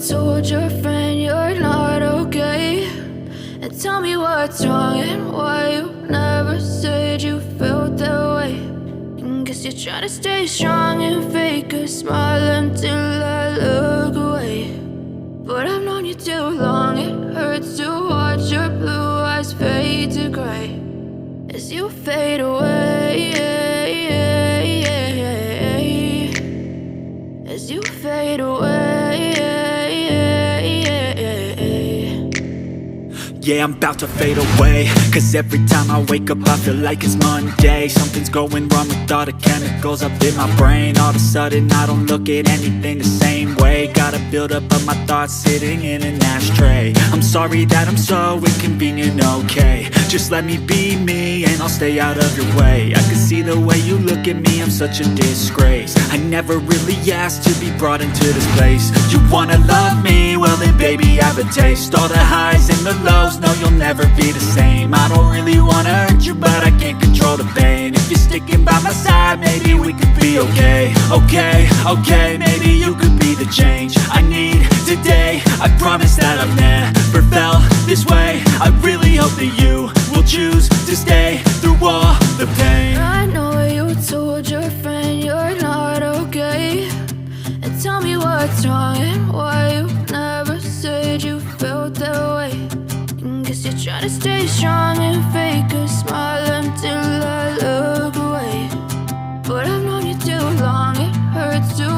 told your friend you're not okay? And tell me what's wrong and why you never said you felt that way. And guess you're trying to stay strong and fake a smile until I look away. But I've known you too long, it hurts to watch your blue eyes fade to gray as you fade away, as you fade away. Yeah, I'm about to fade away, cause every time I wake up I feel like it's Monday. Something's going wrong with all the chemicals up in my brain. All of a sudden I don't look at anything the same way. Gotta build up of my thoughts sitting in an ashtray. I'm sorry that I'm so inconvenient, okay? Just let me be me and I'll stay out of your way. I can see the way you look at me, I'm such a disgrace. I never really asked to be brought into this place. You wanna love me? Well then baby I have a taste. All the highs and the lows, no you'll never be the same. I don't really wanna hurt you but I can't control the pain. If you're sticking by my side maybe we could be okay. Okay, maybe you could be the change I need today. I promise that I've never felt this way. I really hope that you will choose to stay through all the pain. I know you told your friend you're not okay. And tell me what's wrong and why you never said you felt that way. And guess you're trying to stay strong and fake a smile until I look away. But I've known you too long, it hurts to